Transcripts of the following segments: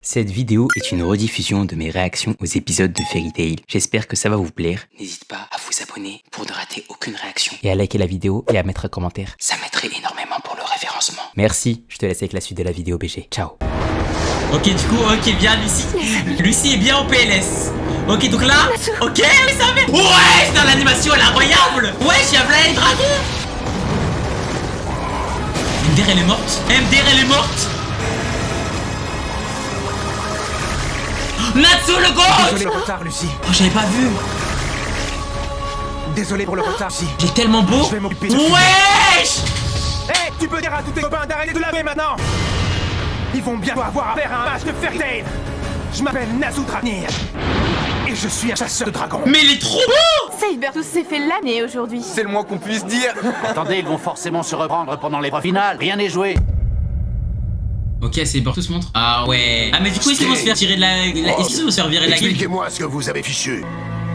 Cette vidéo est une rediffusion de mes réactions aux épisodes de Fairy Tail. J'espère que ça va vous plaire. N'hésite pas à vous abonner pour ne rater aucune réaction. Et à liker la vidéo et à mettre un commentaire. Ça m'aiderait énormément pour le référencement. Merci, je te laisse avec la suite de la vidéo BG. Ciao. Ok, du coup, ok, bien Lucie. Lucie est bien en PLS. Ok, donc là, ok, oui, ça va. Ouais, putain, l'animation elle est incroyable. Ouais, j'ai appelé les dragons. MDR elle est morte. MDR elle est morte. Natsu le goat. Désolé pour le retard, Lucie. Oh, j'avais pas vu. Désolé pour le retard, si. Il est tellement beau. Je vais m'occuper de Wesh. Hé, tu peux dire à tous tes copains d'arrêter de laver maintenant. Ils vont bien avoir affaire à un match de Fairy Tail. Je m'appelle Natsu Dravenir. Et je suis un chasseur de dragons. Mais il est trop beau. Sabertooth s'est fait l'année aujourd'hui. C'est le moins qu'on puisse dire. Attendez, ils vont forcément se reprendre pendant l'épreuve finale. Rien n'est joué. Ok, c'est Bortus montre. Ah ouais. Ah mais du coup, est-ce qu'ils vont se faire tirer de la... Est-ce qu'ils vont se faire virer de la guilde? Expliquez-moi ce que vous avez fichu.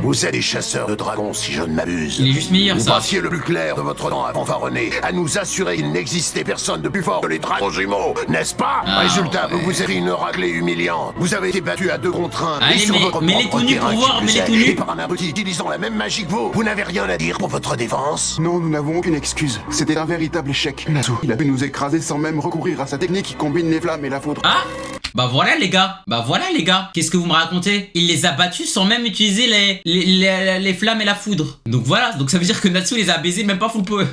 Vous êtes des chasseurs de dragons, si je ne m'abuse. Il est juste meilleur, Vous ça. passiez le plus clair de votre temps à fanfaronner, à nous assurer qu'il n'existait personne de plus fort que les dragons jumeaux, n'est-ce pas? Ah, Résultat, ouais. vous vous avez fait une raclée humiliante. Vous avez été battu à 2 contre 1. Allez, et sur votre mais les propre tout nus terrain pour voir, qui mais plus les tout est. nus. Et par un abruti utilisant la même magie que vous n'avez rien à dire pour votre défense? Non, nous n'avons aucune excuse. C'était un véritable échec. Natsu, il a pu nous écraser sans même recourir à sa technique qui combine les flammes et la foudre. Ah bah voilà les gars, qu'est-ce que vous me racontez? Il les a battus sans même utiliser les flammes et la foudre. Donc voilà, donc ça veut dire que Natsu les a baisés même pas fou peu.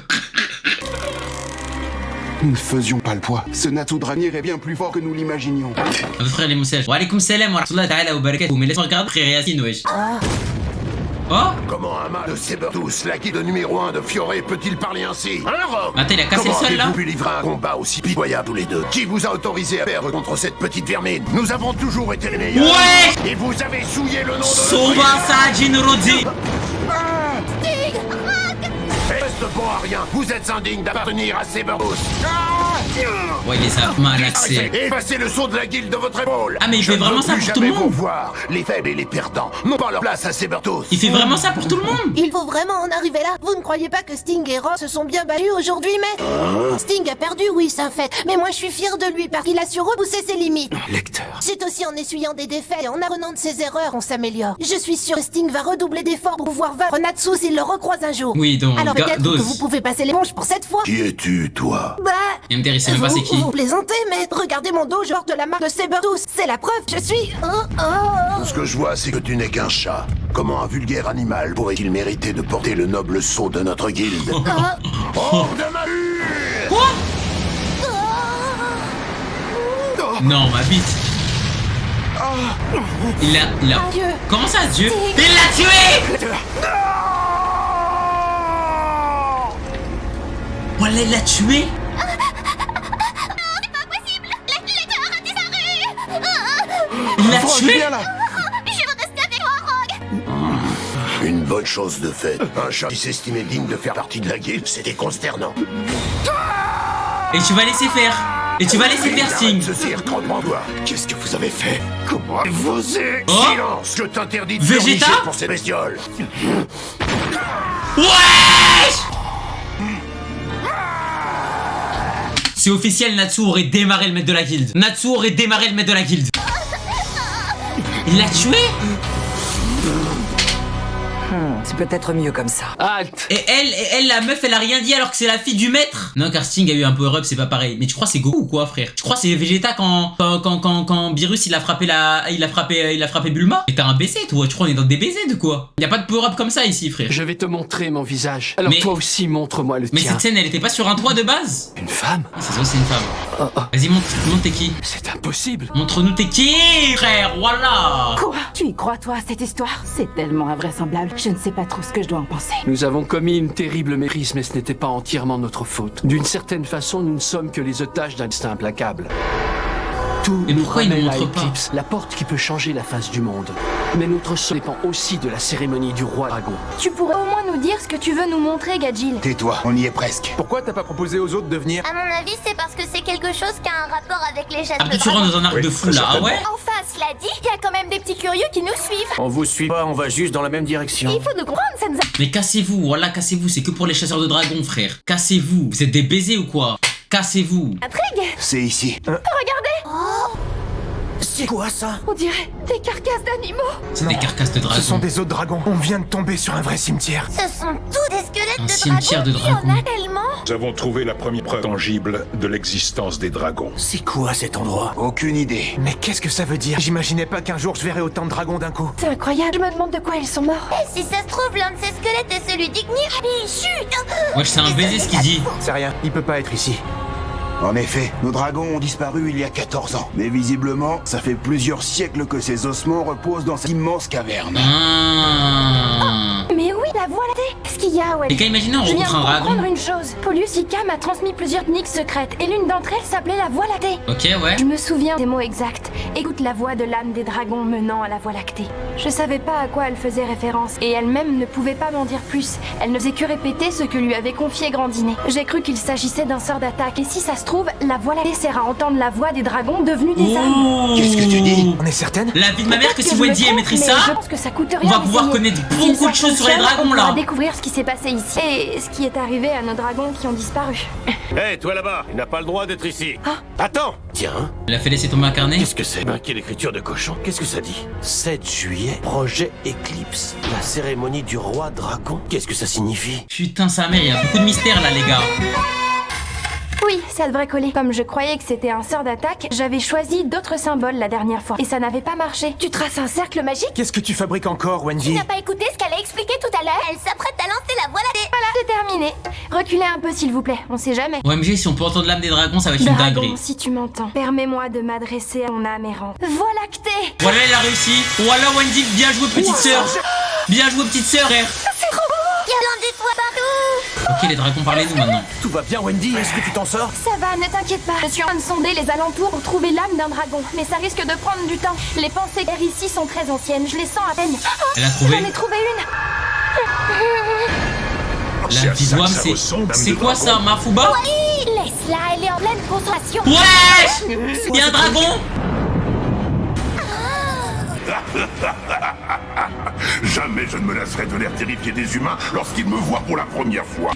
Nous ne faisions pas le poids. Ce Natsu Dravenir est bien plus fort que nous l'imaginions. Frère les moussèches. Wa alaykoum salam wa rahmatullahi ta'ala wa barakatuh. Mais laisse-moi regarder frère Yacine, wesh. Oh. Comment un mâle de Sabertooth, la guide numéro 1 de Fioré, peut-il parler ainsi? Hein, Rogue? Attends, il a cassé le Comment sol, là? avez-vous pu livrer un combat aussi pitoyable tous les deux? Qui vous a autorisé à perdre contre cette petite vermine? Nous avons toujours été les meilleurs. Ouais. Et vous avez souillé le nom de Soba Sajin Rodzi. Reste bon à rien. Vous êtes indigne d'appartenir à Sabertooth. Ouais, il les a malaxés. Effacez le sceau de la guilde de votre épaule. Ah, mais il fait vraiment ça pour tout le monde. Vous voir les faibles et les perdants n'ont pas leur place à Sabertooth. Il fait vraiment ça pour tout le monde. Il faut vraiment en arriver là. Vous ne croyez pas que Sting et Rock se sont bien battus aujourd'hui, mais... Sting a perdu, oui, c'est un fait. Mais moi, je suis fier de lui parce qu'il a su repousser ses limites. Lecteur. C'est aussi en essuyant des défaites et en apprenant de ses erreurs qu'on s'améliore. Je suis sûr que Sting va redoubler d'efforts pour pouvoir vaincre Natsu s'il le recroise un jour. Oui, donc, Alors peut-être dose. que vous pouvez passer l'éponge pour cette fois. Qui es-tu, toi? Bah... MDR, il sait même pas c'est qui. Vous plaisantez, mais regardez mon dos, je porte la marque de Sabertooth. C'est la preuve, je suis... Tout ce que je vois, c'est que tu n'es qu'un chat. Comment un vulgaire animal pourrait-il mériter de porter le noble sceau de notre guilde? Hors de ma vue! Quoi? Non, ma bite. Il a... Dieu. Comment ça, Dieu? Il l'a tué. Voilà, il l'a tué. Il l'a tué. Viens là. Une bonne chose de fait. Un chat qui s'estimait digne de faire partie de la guilde, c'était consternant. Et tu vas laisser faire. Et tu vas laisser faire, Sting. Ce cirque, reprends-toi. Qu'est-ce que vous avez fait? Comment avez-vous osé? Oh. Silence! Je t'interdis de Vegeta pleurnicher pour ces bestioles. Wesh! C'est officiel, Natsu aurait démarré le maître de la guilde. Natsu aurait démarré le maître de la guilde. Il l'a tué? C'est peut-être mieux comme ça. Halte. Et elle, la meuf, elle a rien dit alors que c'est la fille du maître. Non, car Sting a eu un power-up, c'est pas pareil. Mais tu crois c'est Goku ou quoi, frère? Tu crois c'est Vegeta quand Beerus il a frappé Bulma? Et t'as un baiser, toi? Tu crois on est dans des baisers de quoi? Y a pas de power-up comme ça ici, frère. Je vais te montrer mon visage. Alors Mais- toi aussi, montre-moi le Mais tien. cette scène, elle était pas sur un toit de base? Une femme? C'est ça, c'est une femme. Vas-y, montre t'es qui? C'est impossible. Montre-nous t'es qui, frère, voilà. Quoi? Tu y crois, toi, à cette histoire? C'est tellement invraisemblable. Je ne sais pas trop ce que je dois en penser. Nous avons commis une terrible méprise, mais ce n'était pas entièrement notre faute. D'une certaine façon, nous ne sommes que les otages d'un destin implacable. Tout Et nous pourquoi il ne ramène à montre pas? Eclipse, la porte qui peut changer la face du monde. Mais notre sort dépend aussi de la cérémonie du roi dragon. Tu pourrais au moins nous dire ce que tu veux nous montrer, Gadjil. Tais-toi, on y est presque. Pourquoi t'as pas proposé aux autres de venir? À mon avis, c'est parce que c'est quelque chose qui a un rapport avec les chasseurs Ah, de puis tu rentres dragons. dans un arc de fou là, ah ouais? Enfin, cela dit, il y a quand même des petits curieux qui nous suivent. On vous suit pas, on va juste dans la même direction. Il faut nous comprendre, ça nous a... Mais cassez-vous, voilà, cassez-vous, c'est que pour les chasseurs de dragons, frère. Cassez-vous, vous êtes des baisers ou quoi? Cassez-vous. Intrigue. C'est ici. Regardez. C'est quoi ça? On dirait des carcasses d'animaux. C'est des carcasses de dragons. Ce sont des os de dragons. On vient de tomber sur un vrai cimetière. Ce sont tous des squelettes Un de cimetière de dragons. Il y en dragons. a tellement. Nous avons trouvé la première preuve tangible de l'existence des dragons. C'est quoi cet endroit? Aucune idée. Mais qu'est-ce que ça veut dire? J'imaginais pas qu'un jour je verrais autant de dragons d'un coup. C'est incroyable, je me demande de quoi ils sont morts. Et si ça se trouve, l'un de ces squelettes est celui d'Ignir. Allez, chut. Wesh, c'est un baiser ce qu'il dit. C'est rien, il peut pas être ici. En effet, nos dragons ont disparu il y a 14 ans. Mais visiblement, ça fait plusieurs siècles que ces ossements reposent dans cette immense caverne. Ah. Mais oui, la voie lactée. Qu'est-ce qu'il y a, ouais? Et quand imaginez on Je viens rencontre de un dragon. comprendre une chose. Paulus Ika m'a transmis plusieurs techniques secrètes et l'une d'entre elles s'appelait la voie lactée. Ok, ouais. Je me souviens des mots exacts. Écoute la voix de l'âme des dragons menant à la voie lactée. Je savais pas à quoi elle faisait référence et elle-même ne pouvait pas m'en dire plus. Elle ne faisait que répéter ce que lui avait confié Grandinet. J'ai cru qu'il s'agissait d'un sort d'attaque et si ça se trouve, la voie lactée sert à entendre la voix des dragons devenus des âmes. Oh. Qu'est-ce que tu dis? On est certaine? La vie de ma mère que Peut-être si je me Wendy elle trompe, maîtrise mais ça, je pense que ça coûte rien on va pouvoir d'essayer. connaître Si beaucoup ça de choses sur les fonctionne, dragons on pourra là. découvrir ce qui s'est passé ici et ce qui est arrivé à nos dragons qui ont disparu. Hé, toi là-bas, il n'a pas le droit d'être ici. Attends. Tiens, Elle a fait laisser tomber un carnet. qu'est-ce que c'est? Quelle écriture de cochon? Qu'est-ce que ça dit? 7 juillet, projet Éclipse. La cérémonie du roi dragon. Qu'est-ce que ça signifie? Putain sa mère, il y a beaucoup de mystères là les gars. Oui, ça devrait coller. Comme je croyais que c'était un sort d'attaque, j'avais choisi d'autres symboles la dernière fois. Et ça n'avait pas marché. Tu traces un cercle magique? Qu'est-ce que tu fabriques encore, Tu Wendy? n'as pas écouté ce qu'elle a expliqué tout à l'heure? Elle s'apprête à lancer la voie lactée. Voilà, c'est terminé. Reculez un peu s'il vous plaît, on sait jamais. OMG, si on peut entendre l'âme des dragons, ça va être une Dragon, dinguerie. si tu m'entends, permets-moi de m'adresser à mon âme errante. Voie lactée! Voilà, elle a réussi. Voilà Wendy, bien joué petite sœur. Bien joué petite sœur, frère. Il y a plein d'étoiles partout. Ok les dragons, parlez-nous maintenant. Tout va bien, Wendy? Est-ce que tu t'en sors? Ça va, ne t'inquiète pas. Je suis en train de sonder les alentours pour trouver l'âme d'un dragon. Mais ça risque de prendre du temps. Les pensées d'air ici sont très anciennes, je les sens à peine. Elle a trouvé. J'en ai trouvé une! La vie d'Ouam, c'est quoi ça, Mafouba? Oui, laisse-la, elle est en pleine concentration. Wesh! Y'a un dragon? Jamais je ne me lasserai de l'air terrifié des humains lorsqu'ils me voient pour la première fois.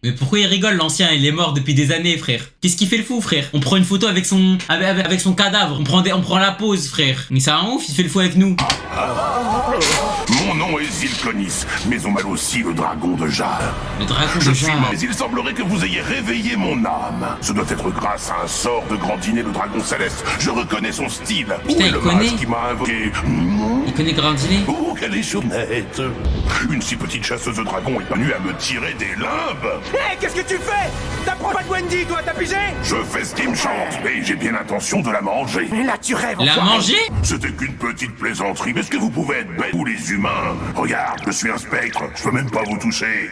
Mais pourquoi il rigole l'ancien? Il est mort depuis des années, frère. Qu'est-ce qu'il fait le fou, frère? On prend une photo avec son avec son cadavre. On prend la pose, frère. Mais c'est un ouf, il fait le fou avec nous. Mon nom est Zilkonis, mais on m'appelle aussi le dragon de Jade. Le dragon Je de suis Jade. mort, mais il semblerait que vous ayez réveillé mon âme. Ce doit être grâce à un sort de Grandinet, le dragon céleste. Je reconnais son style. Putain, Où est il le connaît. mage qui m'a invoqué? Il connaît Grandinet. Oh, quelle échonnette! Une si petite chasseuse de dragons est venue à me tirer des limbes! Hé, qu'est-ce que tu fais? T'apprends pas de Wendy, toi, t'as pigé? Je fais ce qui me chante, et j'ai bien l'intention de la manger. Là, tu rêves, La enfoiré. manger? C'était qu'une petite plaisanterie, mais est-ce que vous pouvez être bêtes, vous les humains? Regarde, je suis un spectre, je peux même pas vous toucher.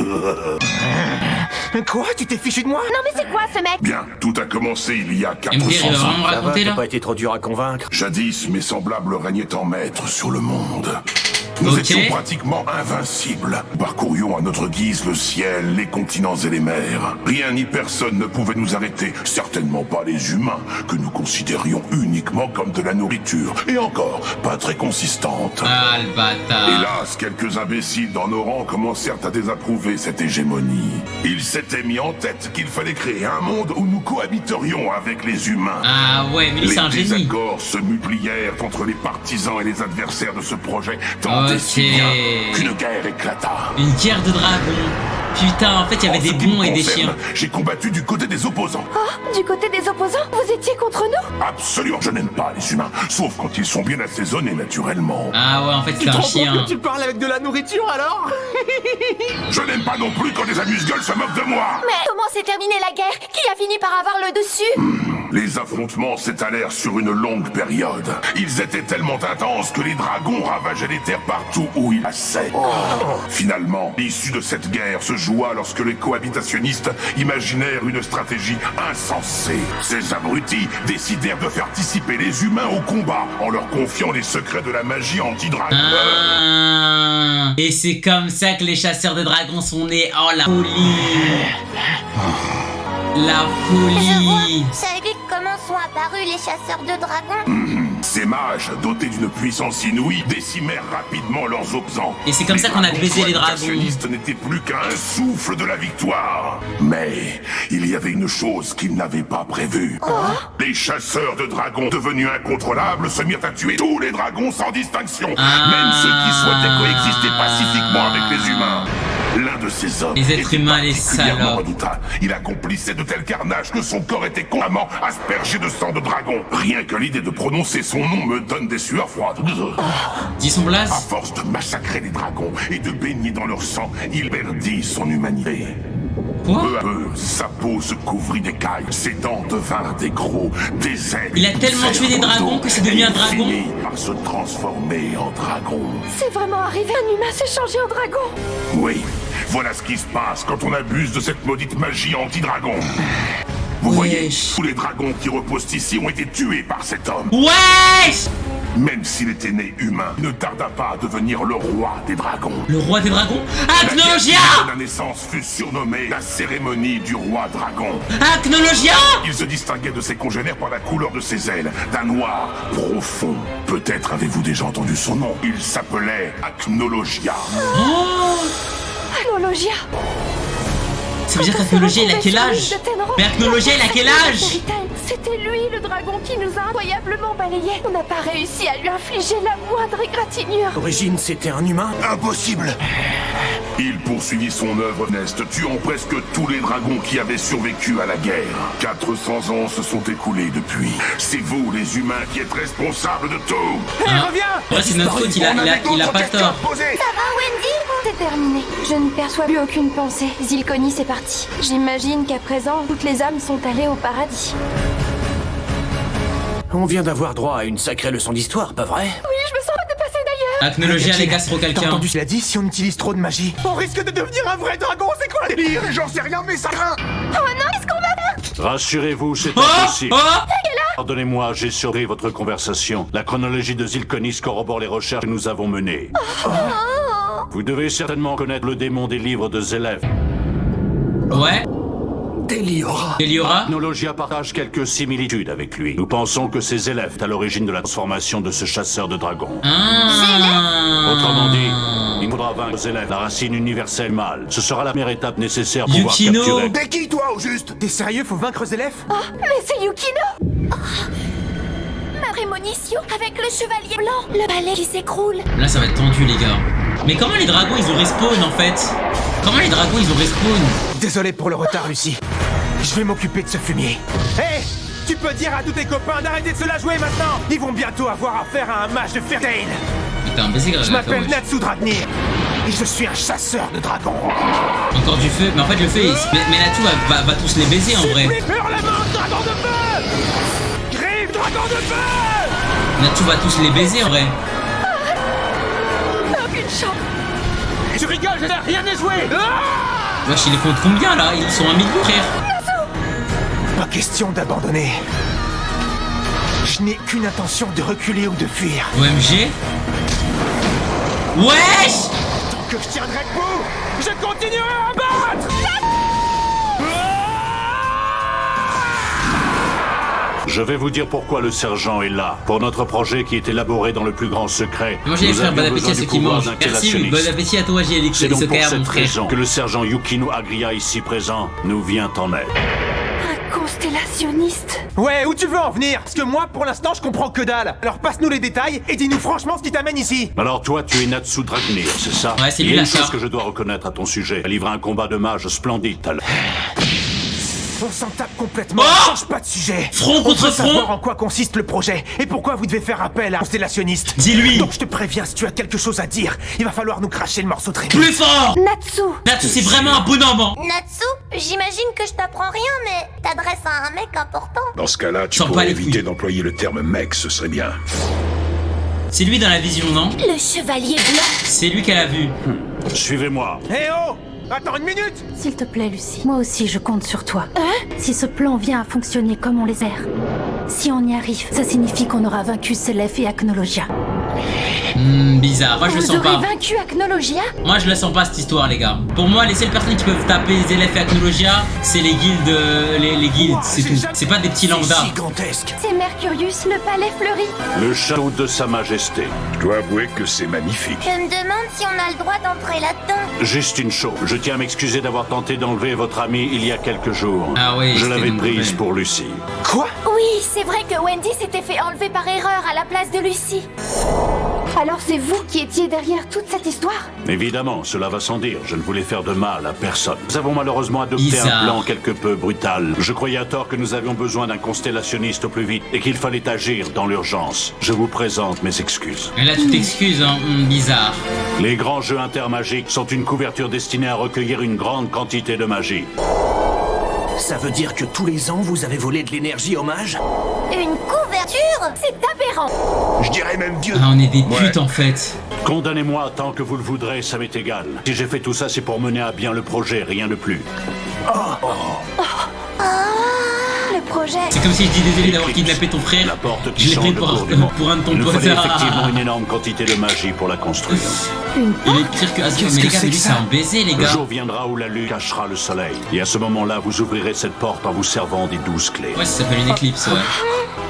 Quoi? Tu t'es fichu de moi? Non mais c'est quoi ce mec? Bien, tout a commencé il y a MDR, il 400 va ans. vraiment raconter T'as là. pas été trop dur à convaincre? Jadis, mes semblables régnaient en maître sur le monde. Nous Ok. étions pratiquement invincibles. Nous parcourions à notre guise le ciel, les continents et les mers. Rien ni personne ne pouvait nous arrêter, certainement pas les humains, que nous considérions uniquement comme de la nourriture, et encore, pas très consistante. Ah, le bâtard. Hélas, quelques imbéciles dans nos rangs commencèrent à désapprouver cette hégémonie. Ils s'étaient mis en tête qu'il fallait créer un monde où nous cohabiterions avec les humains. Ah ouais, mais lui c'est un Les génie. désaccords se multiplièrent entre les partisans et les adversaires de ce projet, tant et si Ok. bien qu'une guerre éclata. Une guerre de dragons. Putain, en fait, il y avait En des ce qui me bons et des concerne, chiens. J'ai combattu du côté des opposants. Oh, du côté des opposants, vous étiez contre nous? Absolument, je n'aime pas les humains, sauf quand ils sont bien assaisonnés naturellement. Ah ouais, en fait, Tu c'est te un rends compte chien. que tu parles avec de la nourriture, alors? Je n'aime pas non plus quand les amuse-gueules se moquent de moi. Mais comment s'est terminée la guerre? Qui a fini par avoir le dessus? Les affrontements s'étalèrent sur une longue période. Ils étaient tellement intenses que les dragons ravageaient les terres partout où ils passaient. Finalement, l'issue de cette guerre se joua lorsque les cohabitationnistes imaginèrent une stratégie insensée. Ces abrutis décidèrent de faire participer les humains au combat en leur confiant les secrets de la magie anti-dragon. Ah. Et c'est comme ça que les chasseurs de dragons sont nés. Oh la folie. La Je vois, folie. ça explique comment sont apparus les chasseurs de dragons. Ces mages, dotés d'une puissance inouïe, décimèrent rapidement leurs opposants. Et c'est comme ça qu'on a baisé les dragons. Le n'était plus qu'un souffle de la victoire. Mais il y avait une chose qu'ils n'avaient pas prévue. Les chasseurs de dragons devenus incontrôlables se mirent à tuer tous les dragons sans distinction, même ceux qui souhaitaient coexister pacifiquement avec les humains. L'un de ces hommes les êtres humains, les salauds. redoutable. Il accomplissait de tels carnages que son corps était constamment aspergé de sang de dragon. Rien que l'idée de prononcer son nom me donne des sueurs froides. Dis son blaze. À force de massacrer les dragons et de baigner dans leur sang, il perdit son humanité. Quoi? Peu à peu, sa peau se couvrit d'écailles, ses dents devinrent des crocs, des ailes. Il a tellement tué des dragons que c'est devenu un dragon. Finit par se transformer en dragon. C'est vraiment arrivé, un humain s'est changé en dragon. Oui, voilà ce qui se passe quand on abuse de cette maudite magie anti-dragon. Vous voyez, tous les dragons qui reposent ici ont été tués par cet homme. Wesh! Même s'il était né humain, il ne tarda pas à devenir le roi des dragons. Le roi des dragons? Acnologia! La naissance fut surnommée la cérémonie du roi dragon. Acnologia! Il se distinguait de ses congénères par la couleur de ses ailes, d'un noir profond. Peut-être avez-vous déjà entendu son nom. Il s'appelait Acnologia. Acnologia. Ça veut dire qu'Acnologia, il a quel âge? Mais Acnologia, il a quel âge? C'était lui, le dragon, qui nous a incroyablement balayés. On n'a pas réussi à lui infliger la moindre égratignure. D'origine, c'était un humain? Impossible! Il poursuivit son œuvre funeste, tuant presque tous les dragons qui avaient survécu à la guerre. 400 ans se sont écoulés depuis. C'est vous, les humains, qui êtes responsables de tout! Reviens! Ouais, c'est notre faute, il a pas tort. Ça va, Wendy? C'est terminé. Je ne perçois plus aucune pensée. Zilkonis est parti. J'imagine qu'à présent, toutes les âmes sont allées au paradis. On vient d'avoir droit à une sacrée leçon d'histoire, pas vrai? Oui, je me sens dépassée d'ailleurs. Acnologia, les gars, c'est trop T'as quelqu'un. entendu ce qu'il a dit? Si on utilise trop de magie, on risque de devenir un vrai dragon, c'est quoi le délire? J'en sais rien, mais ça craint! Oh non, qu'est-ce qu'on va faire? Rassurez-vous, c'est Oh! impossible. Oh! Pardonnez-moi, j'ai surveillé votre conversation. La chronologie de Zilkonis corrobore les recherches que nous avons menées. Vous devez certainement connaître le démon des livres de Zélef. Ouais. Déliora. Déliora? Acnologia partage quelques similitudes avec lui. Nous pensons que c'est Zélef à l'origine de la transformation de ce chasseur de dragons. Autrement dit, il faudra vaincre Zélef, la racine universelle mâle. Ce sera la première étape nécessaire pour pouvoir Yukino. capturer... T'es qui, toi, au juste? T'es sérieux, faut vaincre Zélef? Oh, mais c'est Yukino. Ma prémonition avec le chevalier blanc, le palais qui s'écroule. Là, ça va être tendu, les gars. Mais comment les dragons, ils ont respawn, en fait? Comment les dragons, ils ont respawn? Désolé pour le retard, Lucie. Je vais m'occuper de ce fumier. Hé! Tu peux dire à tous tes copains d'arrêter de se la jouer maintenant! Ils vont bientôt avoir affaire à un mage de Fairtail! Putain, un baiser grave. Je m'appelle Natsu Dragnir et je suis un chasseur de dragons. Encore du feu. Mais en fait, le feu, mais Natsu va tous les baiser, en vrai. Supplée hurlement, dragon de feu! Grive, dragon de feu! Natsu va tous les baiser, en vrai. Aucune chance. Tu rigoles, je n'ai rien déjoué! Wesh, il est contre combien, là? Ils sont 1 million, frère. Pas question d'abandonner. Je n'ai qu'une intention de reculer ou de fuir. OMG. Wesh! Tant que je tiendrai debout, je continuerai à battre! Je vais vous dire pourquoi le sergent est là. Pour notre projet qui est élaboré dans le plus grand secret. Mangez les frères, bon appétit à ceux qui mangent. Merci, bon appétit à toi, J.L.X. C'est donc pour mon cette frère. raison que le sergent Yukino Agria ici présent nous vient en aide. Un constellationniste. Ouais, où tu veux en venir? Parce que moi, pour l'instant, je comprends que dalle. Alors passe-nous les détails et dis-nous franchement ce qui t'amène ici. Alors toi, tu es Natsu Dragnir, c'est ça? Ouais, c'est lui, Il y a la une chose star. que je dois reconnaître à ton sujet. Tu as livré un combat de mage splendide tout à l'heure. On s'en tape complètement, Oh, change pas de sujet. Front On contre veut front. savoir en quoi consiste le projet et pourquoi vous devez faire appel à un constellationniste. Dis-lui. Donc je te préviens, si tu as quelque chose à dire, il va falloir nous cracher le morceau de rémi. Plus fort! Natsu. Natsu, c'est vraiment un bonhomme. Natsu, j'imagine que je t'apprends rien, mais t'adresses à un mec important. Dans ce cas-là, tu Sors pas pourrais les éviter couilles. d'employer le terme mec, ce serait bien. C'est lui dans la vision, non? Le chevalier blanc. C'est lui qu'elle a vu. Suivez-moi. Eh oh! Attends une minute! S'il te plaît, Lucie. Moi aussi, je compte sur toi. Si ce plan vient à fonctionner comme on l'espère, si on y arrive, ça signifie qu'on aura vaincu Zélef et Acnologia. Bizarre. Moi, je le Vous sens aurez pas. vaincu Acnologia? Moi, je la sens pas cette histoire, les gars. Pour moi, les seules personnes qui peuvent taper les élèves et Acnologia, c'est les guildes. Les guildes, c'est tout. C'est pas des petits lambda. Gigantesque. C'est Mercurius, le palais fleuri. Le château de Sa Majesté. Je dois avouer que c'est magnifique. Je me demande si on a le droit d'entrer là-dedans. Juste une chose, je tiens à m'excuser d'avoir tenté d'enlever votre amie il y a quelques jours. Ah oui, je c'était l'avais une prise nouvelle. pour Lucie. Quoi? Oui, c'est vrai que Wendy s'était fait enlever par erreur à la place de Lucie. Alors c'est vous qui étiez derrière toute cette histoire? Évidemment, cela va sans dire, je ne voulais faire de mal à personne. Nous avons malheureusement adopté Bizarre. un plan quelque peu brutal. Je croyais à tort que nous avions besoin d'un constellationniste au plus vite et qu'il fallait agir dans l'urgence. Je vous présente mes excuses. Et là, tu t'excuses, hein. Bizarre. Les grands jeux intermagiques sont une couverture destinée à recueillir une grande quantité de magie. Ça veut dire que tous les ans, vous avez volé de l'énergie au mage? Une couverture? C'est aberrant. Je dirais même Dieu. Ah, on est des putes en fait. Condamnez-moi tant que vous le voudrez, ça m'est égal. Si j'ai fait tout ça, c'est pour mener à bien le projet, rien de plus. Le projet. C'est comme si je dis désolé d'avoir kidnappé ton frère. La porte Je qui l'ai pris change le cours du monde. pour un de ton Il nous pote. fallait effectivement une énorme quantité de magie pour la construire. Il est pire que Asgore. Mais les gars, mais lui, c'est un baiser, les Le gars. jour viendra où la lune cachera le soleil. Et à ce moment-là, vous ouvrirez cette porte en vous servant des 12 clés. Ouais, ça s'appelle une éclipse, ouais.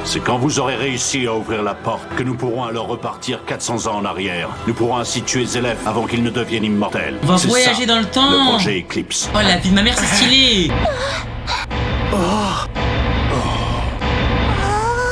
C'est quand vous aurez réussi à ouvrir la porte que nous pourrons alors repartir 400 ans en arrière. Nous pourrons ainsi tuer Zélef avant qu'ils ne deviennent immortels. On va C'est voyager ça, dans le temps. Le projet Eclipse. Oh, la vie de ma mère, c'est stylé.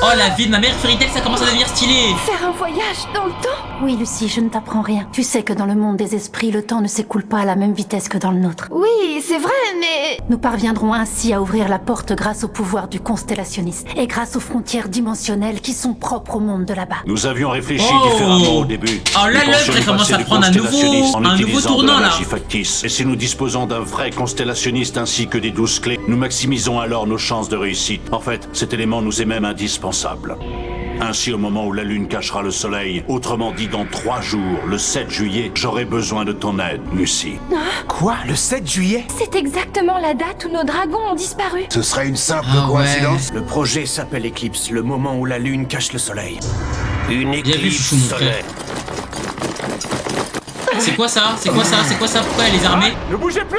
Oh, la vie de ma mère, Fairy Tail, ça commence à devenir stylé. Faire un voyage dans le temps? Oui, Lucie, je ne t'apprends rien. Tu sais que dans le monde des esprits, le temps ne s'écoule pas à la même vitesse que dans le nôtre. Oui, c'est vrai, mais... Nous parviendrons ainsi à ouvrir la porte grâce au pouvoir du constellationniste et grâce aux frontières dimensionnelles qui sont propres au monde de là-bas. Nous avions réfléchi Oh. différemment au début. Oh là, Nous l'œuvre, pensions elle commence passer à du prendre un constellationnisme en nouveau utilisant tournant, de la là. magie factice. Et si nous disposons d'un vrai constellationniste ainsi que des 12 clés, nous maximisons alors nos chances de réussite. En fait, cet élément nous est même indispensable. Ainsi, au moment où la lune cachera le soleil, autrement dit dans 3 jours, le 7 juillet, j'aurai besoin de ton aide, Lucie. Quoi? Le 7 juillet? C'est exactement la date où nos dragons ont disparu. Ce serait une simple Ah ouais. coïncidence. Le projet s'appelle Eclipse, le moment où la lune cache le soleil. Une Bien vu, éclipse chouchou, mon frère. solaire. C'est quoi ça? C'est quoi ça? C'est quoi ça? Pourquoi elle est armée? Ne bougez plus!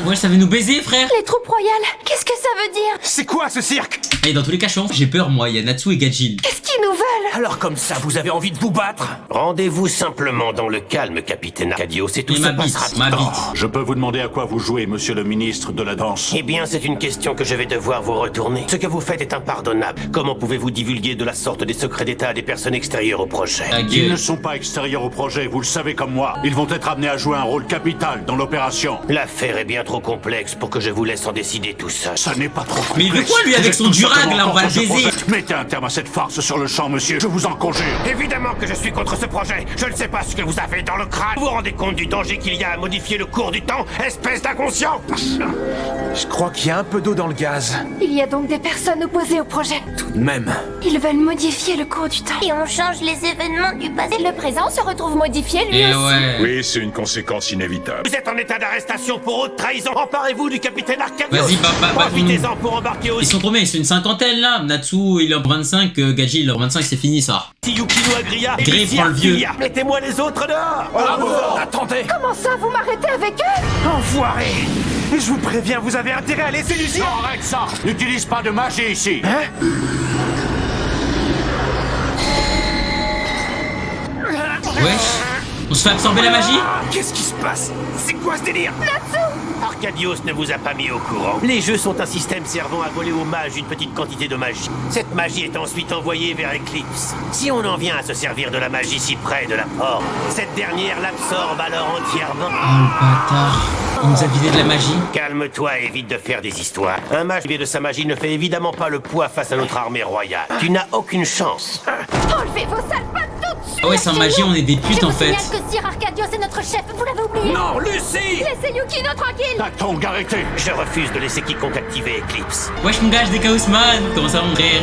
Ouais, ça veut nous baiser, frère. Les troupes royales, qu'est-ce que ça veut dire? C'est quoi ce cirque? Et dans tous les cas, j'ai peur, moi. Il y a Natsu et Gajin. Qu'est-ce qu'ils nous veulent? Alors comme ça, vous avez envie de vous battre? Rendez-vous simplement dans le calme, capitaine Arcadio, c'est tout Et se ma bite, passera. ma bite. Je peux vous demander à quoi vous jouez, monsieur le ministre de la Danse? Eh bien, c'est une question que je vais devoir vous retourner. Ce que vous faites est impardonnable. Comment pouvez-vous divulguer de la sorte des secrets d'État à des personnes extérieures au projet? Ils ne sont pas extérieurs au projet, vous le savez comme moi. Ils vont être amenés à jouer un rôle capital dans l'opération. L'affaire est bien trop complexe pour que je vous laisse en décider tout seul. Ça n'est pas trop complexe. Mais il veut quoi, lui, avec Vous êtes son tout durag, simplement là? On va le contre ce baiser. projet. Mettez un terme à cette farce sur le champ, monsieur. Je vous en conjure. Évidemment que je suis contre ce projet. Je ne sais pas ce que vous avez dans le crâne. Vous vous rendez compte du danger qu'il y a à modifier le cours du temps, espèce d'inconscient? Je crois qu'il y a un peu d'eau dans le gaz. Il y a donc des personnes opposées au projet. Même. Ils veulent modifier le cours du temps. Et on change les événements du passé. Le présent se retrouve modifié lui Et aussi. ouais. Oui, c'est une conséquence inévitable. Vous êtes en état d'arrestation pour haute trahison. Emparez-vous du capitaine Arcadio. Vas-y, Profitez-en pour embarquer Ils aussi. sont combien? Ils sont une cinquantaine, là. Natsu, il est en 25. Gajin, il est en 25, c'est fini, ça. Yukino Agria et Grey Lucie prend le vieux. Artilia. Mettez-moi les autres dehors. Attendez! Comment ça, vous m'arrêtez avec eux? Enfoiré! Je vous préviens, vous avez intérêt à laisser Lucie! Non, arrête ça. N'utilise pas de magie ici. Hein? Wesh. On se fait absorber la magie? Qu'est-ce qui se passe? C'est quoi ce délire? Arcadios ne vous a pas mis au courant. Les jeux sont un système servant à voler aux mages une petite quantité de magie. Cette magie est ensuite envoyée vers Eclipse. Si on en vient à se servir de la magie si près de la porte, cette dernière l'absorbe alors entièrement. Oh, le bâtard. Il nous a vidé de la magie. Calme-toi et évite de faire des histoires. Un mage privé de sa magie ne fait évidemment pas le poids face à notre armée royale. Tu n'as aucune chance. Enlevez vos sales pattes tout de suite. Ah ouais, sans magie, on est des putes, en fait. Je vous signale que Sir Arcadio c'est notre chef, vous l'avez oublié. Non, Lucie! Laissez Yukino tranquille. Tactong, arrêtez. Je refuse de laisser quiconque activer Eclipse. Wesh, mon gars, des Chaos Man. Comment ça, mon frère?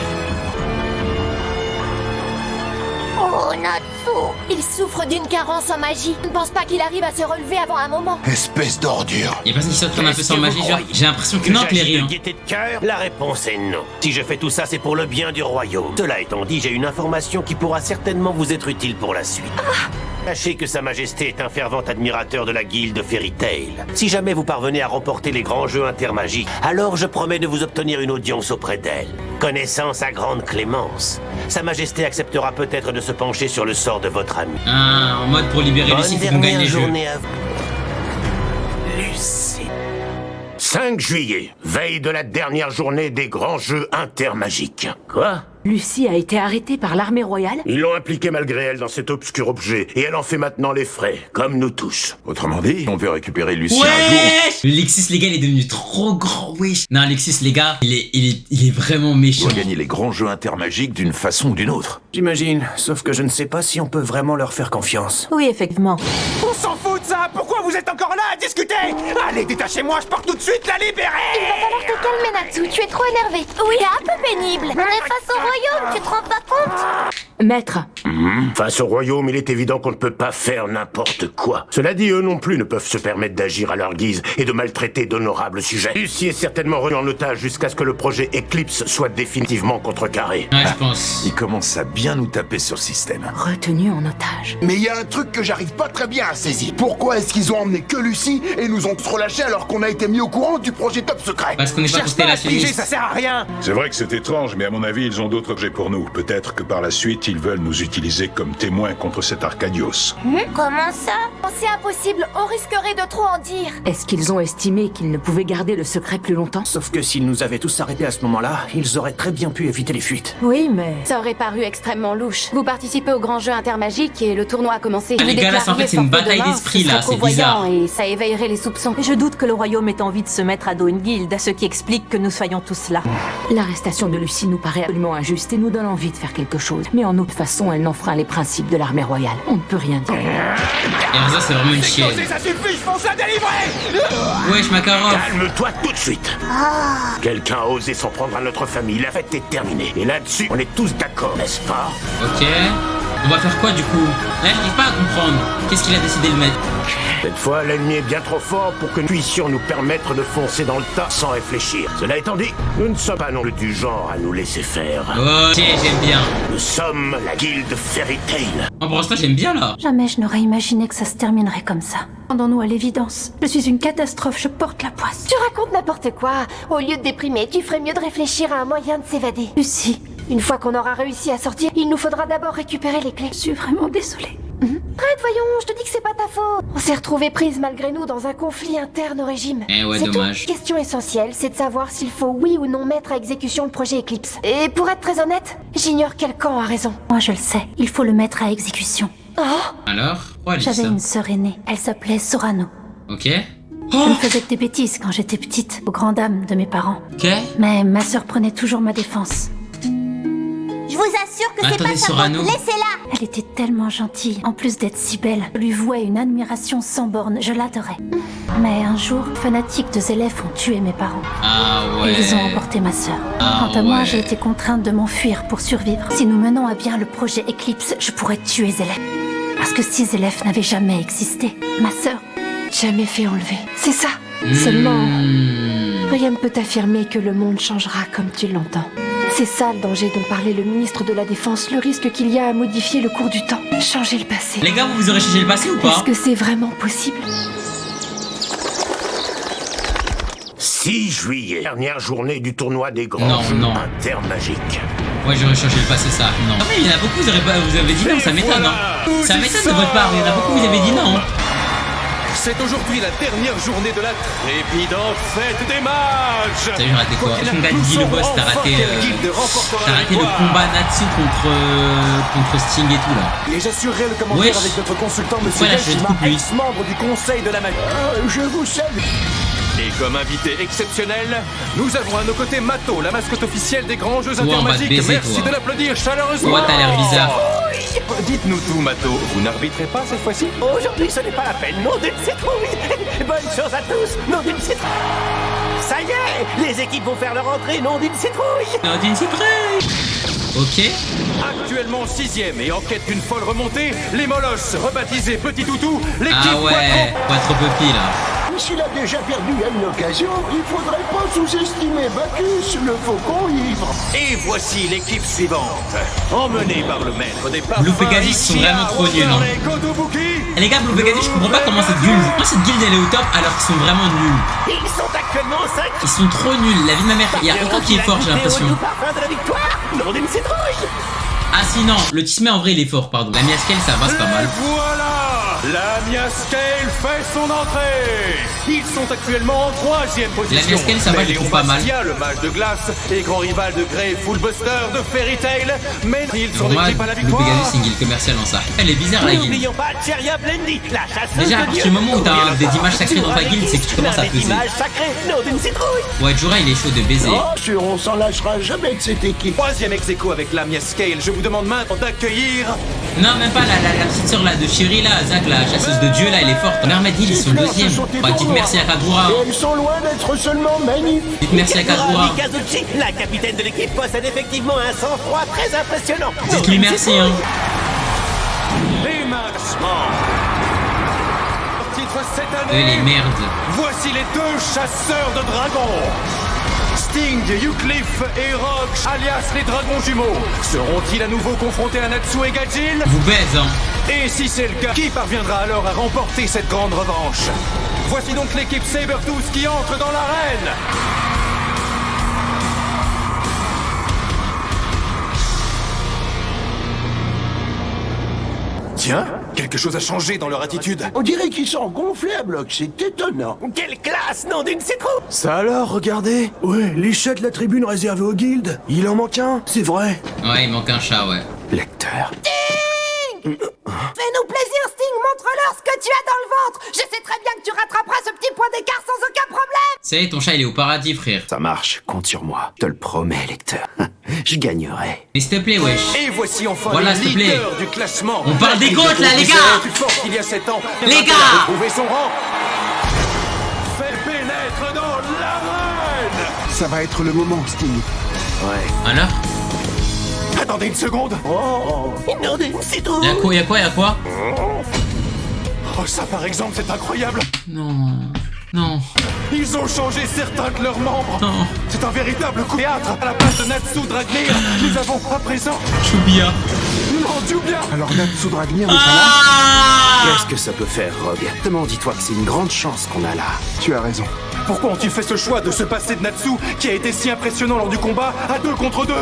Oh, Oh, Natsu. Il souffre d'une carence en magie. Je ne pense pas qu'il arrive à se relever avant un moment. Espèce d'ordure. Y'a personne qui saute comme un peu sans magie, genre. J'ai l'impression que non, Cléry. De gaieté de cœur, la réponse est non. Si je fais tout ça, c'est pour le bien du royaume. Cela étant dit, j'ai une information qui pourra certainement vous être utile pour la suite. Sachez que Sa Majesté est un fervent admirateur de la guilde Fairy Tail. Si jamais vous parvenez à remporter les grands jeux intermagiques, alors je promets de vous obtenir une audience auprès d'elle. Connaissant sa grande clémence, Sa Majesté acceptera peut-être de se pencher sur le sort de votre ami. Ah, en mode pour libérer Lucie, faut qu'on gagne les jeux. Journée à vous. Lucie. 5 juillet, veille de la dernière journée des grands jeux intermagiques. Quoi ? Lucie a été arrêtée par l'armée royale? Ils l'ont impliquée malgré elle dans cet obscur objet, et elle en fait maintenant les frais, comme nous tous. Autrement dit, on veut récupérer Lucie Ouais, un jour. le Lexus, les gars, il est devenu trop grand, wesh. Non, Lexus, les gars, il est vraiment méchant. On doit gagner les grands jeux intermagiques d'une façon ou d'une autre. J'imagine, sauf que je ne sais pas si on peut vraiment leur faire confiance. Oui, effectivement. On s'en fout de ça. Pourquoi vous êtes encore là à discuter? Allez, détachez-moi, je pars tout de suite la libérer. Il va falloir te calmer, Natsu. Tu es trop énervé. Oui, c'est un peu pénible. On est face au royaume, tu te rends pas compte? Maître. Face au royaume, il est évident qu'on ne peut pas faire n'importe quoi. Cela dit, eux non plus ne peuvent se permettre d'agir à leur guise et de maltraiter d'honorables sujets. Lucie est certainement retenue en otage jusqu'à ce que le projet Eclipse soit définitivement contrecarré. Ouais, je pense. Ils commencent à bien nous taper sur le système. Retenu en otage. Mais il y a un truc que j'arrive pas très bien à saisir. Pourquoi est-ce qu'ils ont emmené que Lucie et nous ont tous relâchés alors qu'on a été mis au courant du projet top secret? Parce qu'on n'est pas Cherche pas à piger, constellationniste. ça sert à rien. C'est vrai que c'est étrange, mais à mon avis, ils ont d'autres objets pour nous. Peut-être que par la suite, ils veulent nous utiliser comme témoins contre cet Arcadios. Comment ça? C'est impossible, on risquerait de trop en dire. Est-ce qu'ils ont estimé qu'ils ne pouvaient garder le secret plus longtemps? Sauf que s'ils nous avaient tous arrêtés à ce moment-là, ils auraient très bien pu éviter les fuites. Oui, mais... Ça aurait paru extrêmement louche. Vous participez au grand jeu intermagique et le tournoi a commencé. Ah, les Vous gars, là, en fait, c'est une déclariez bataille fort peu d'esprit, de là, main, ce serait c'est bizarre. convoyant et ça éveillerait les soupçons. Je doute que le royaume ait envie de se mettre à dos une guilde, à ce qui explique que nous soyons tous là. L'arrestation de Lucie nous paraît absolument injuste et nous donne envie de faire quelque chose. Mais en autre façon, elle n'enfreint les principes de l'armée royale. On ne peut rien dire. Erza, c'est vraiment une chienne. Ça suffit, je fonce la délivrer. Wesh, Makarov. Calme-toi tout de suite. Quelqu'un a osé s'en prendre à notre famille, la fête est terminée. Et là-dessus, on est tous d'accord, n'est-ce pas? Ok. On va faire quoi, du coup? Là, je n'arrive pas à comprendre. Qu'est-ce qu'il a décidé de mettre? Cette fois, l'ennemi est bien trop fort pour que nous puissions nous permettre de foncer dans le tas sans réfléchir. Cela étant dit, nous ne sommes pas non plus du genre à nous laisser faire. Ok, j'aime bien. Nous sommes la guilde Fairy Tail. Oh, pour l'instant, j'aime bien, là. Jamais je n'aurais imaginé que ça se terminerait comme ça. Rendons-nous à l'évidence. Je suis une catastrophe, je porte la poisse. Tu racontes n'importe quoi. Au lieu de déprimer, tu ferais mieux de réfléchir à un moyen de s'évader. Lucie, Une fois qu'on aura réussi à sortir, il nous faudra d'abord récupérer les clés. je suis vraiment désolée. Arrête, voyons, je te dis que c'est pas ta faute. On s'est retrouvés prises malgré nous dans un conflit interne au régime. Eh ouais, C'est dommage. tout. Question essentielle, c'est de savoir s'il faut oui ou non mettre à exécution le projet Eclipse. Et pour être très honnête, j'ignore quel camp a raison. Moi je le sais, il faut le mettre à exécution. Oh, Alors, pourquoi elle dit J'avais ça? une sœur aînée, elle s'appelait Sorano. Ok. Je me faisais des bêtises quand j'étais petite, aux grandes dames de mes parents. Ok. Mais ma sœur prenait toujours ma défense. Je vous assure que c'est Attendez, pas sa Sorano. faute. Laissez-la. Elle était tellement gentille, en plus d'être si belle. Je lui vouais une admiration sans borne, je l'adorais. Mais un jour, fanatiques de Zélef ont tué mes parents. Ah Et ouais. ils ont emporté ma sœur. Ah Quant à moi, ouais. j'ai été contrainte de m'enfuir pour survivre. Si nous menons à bien le projet Eclipse, je pourrais tuer Zélef. Parce que si Zélef n'avait jamais existé, ma sœur... jamais fait enlever. C'est ça. Seulement, rien ne peut affirmer que le monde changera comme tu l'entends. C'est ça le danger dont parlait le ministre de la Défense, le risque qu'il y a à modifier le cours du temps, changer le passé. Les gars, vous aurez changé le passé ou pas? Est-ce que c'est vraiment possible? 6 juillet, dernière journée du tournoi des grands Non, jeux non. intermagiques. Ouais, j'aurais changé le passé, ça. Non. Ah, mais il y en a beaucoup, vous avez dit non, ça m'étonne, hein. Ça m'étonne de votre part, il y en a beaucoup, vous avez dit non. C'est aujourd'hui la dernière journée de la trépidante fête des mages. T'as vu, raté quoi? Shunga dit le boss, t'as raté le combat Natsu contre Sting et tout, là. Et j'assurerai le commentaire Wesh. avec notre consultant, monsieur Pourquoi lâcher le Deshima, truc, lui ex-membre du conseil de la magie. Je vous salue. Et comme invité exceptionnel, nous avons à nos côtés Mato, la mascotte officielle des grands jeux Toi, on va te intermagiques. baiser, Merci toi. de l'applaudir chaleureusement. Toi, t'as l'air bizarre. Dites-nous tout, Mato. Vous n'arbitrez pas cette fois-ci? Aujourd'hui, ce n'est pas la peine. Nom d'une citrouille. Bonne chance à tous. Nom d'une citrouille. Ça y est, les équipes vont faire leur entrée. Nom d'une citrouille. Non, d'une citrouille. Ok. Actuellement 6ème et en quête d'une folle remontée, les Molosses, rebaptisés Petit Toutou, l'équipe Ah ouais, Quattro Puppy là. S'il a déjà perdu à une occasion, il faudrait pas sous-estimer Bacchus, le faucon ivre. Et voici l'équipe suivante. Emmenée par le maître des parfums. Blue Pegasus sont vraiment trop nuls. Hein. Et les gars, Blue Pegasus, je comprends pas comment cette guilde. Moi, cette guilde elle est au top alors qu'ils sont vraiment nuls. Ils sont actuellement 5. Ils sont trop nuls. La vie de ma mère, il y a aucun qui est fort, j'ai l'impression. Parfum de la victoire, nom d'une citrouille. Ah si, non, le Tismé en vrai il est fort, pardon. La Miaskel ça va, c'est pas mal. Voilà, la Miaskel fait son entrée. Ils sont actuellement en 3ème position. La Miaskel ça va, je les trouve pas mal. Le mage de glace et grand rival de Grey Fullbuster de Fairy Tail, mais ils sont Pour moi, équipés à la le victoire. Pegasus c'est une guilde commerciale en ça. Elle est bizarre la guilde. N'oublions pas Cheria Blendy, la chasseuse Déjà à de partir Dieu. du moment où t'as des images sacrées dans ta guilde, c'est que tu commences à peser. Image sacrée, nom d'une citrouille. Ouais, Jura il est chaud de baiser. Oh, sûr, on s'en lâchera jamais de cette équipe. 3ème ex-aequo avec la Miaskel. Je vous demande maintenant d'accueillir. Non, même pas la petite sœur là de Shuri là, Zach, la chasseuse de Dieu là, elle est forte. Mermaid Hill, ils sont 2ème. Bah, dites merci à Kagura. Et elles sont loin d'être seulement magnifiques. Dites merci à Kagura. Mikazuchi, la capitaine de l'équipe, possède effectivement un sang-froid très impressionnant. Dites-lui merci, hein. Et maintenant, titre cette année. Les merdes. Voici les 2 chasseurs de dragons. Sting, Youcliffe et Rock, alias les dragons jumeaux. Seront-ils à nouveau confrontés à Natsu et Gajil? Vous baise, hein. Et si c'est le cas, qui parviendra alors à remporter cette grande revanche? Voici donc l'équipe Sabertooth qui entre dans l'arène. Tiens, quelque chose a changé dans leur attitude. On dirait qu'ils sont gonflés à bloc, c'est étonnant. Quelle classe, nom d'une citrouille. Ça alors, regardez. Ouais, les chats de la tribune réservée aux guildes. Il en manque un, c'est vrai. Ouais, il manque un chat, ouais. Lecteur. Fais-nous plaisir, Sting, montre-leur ce que tu as dans le ventre. Je sais très bien que tu rattraperas ce petit point d'écart sans aucun problème. Ça y est, ton chat il est au paradis, frère. Ça marche, compte sur moi. Je te le promets, lecteur. Je gagnerai. Mais s'il te plaît, wesh. Et voici enfin voilà, le s'il te plaît. leader du classement. On parle des côtes là, les gars. Plus fort qu'il y a 7 ans. Les gars. Trouver son rang. Fait pénètre dans l'arène. Ça va être le moment, Sting. Ouais. Alors? Attendez une seconde. Nom d'une citrouille. Y'a quoi? Oh, ça par exemple, c'est incroyable. Non. Non. Ils ont changé certains de leurs membres. Non. C'est un véritable coup de théâtre. À la place de Natsu Dragnir, nous avons à présent Chubia. Non, Jubia. Alors Natsu Dragnir n'est pas là? Qu'est-ce que ça peut faire, Rogue? Seulement dis-toi que c'est une grande chance qu'on a là. Tu as raison. Pourquoi ont-ils fait ce choix de se passer de Natsu, qui a été si impressionnant lors du combat, à 2 contre 2?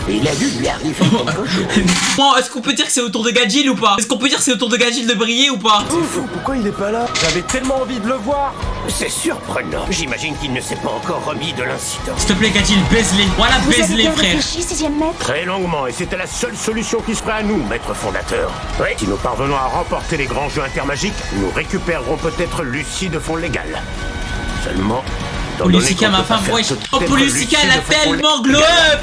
Il a dû lui arriver quelque chose. Bon, est-ce qu'on peut dire que c'est au tour de Gajil ou pas? Est-ce qu'on peut dire que c'est au tour de Gajil de briller ou pas? C'est fou, pourquoi il est pas là? J'avais tellement envie de le voir. C'est surprenant. J'imagine qu'il ne s'est pas encore remis de l'incident. S'il te plaît, Gajil, baise-les. Voilà, baise-les, frère. Réfléchi, 6ème maître. Très longuement, et c'était la seule solution qui se ferait à nous, maître fondateur. Oui. Si nous parvenons à remporter les grands jeux intermagiques, nous récupérerons peut-être Lucie de fond légal. Seulement... Polusica, ma femme, wesh. Oh, Polusica, elle a tellement glow up.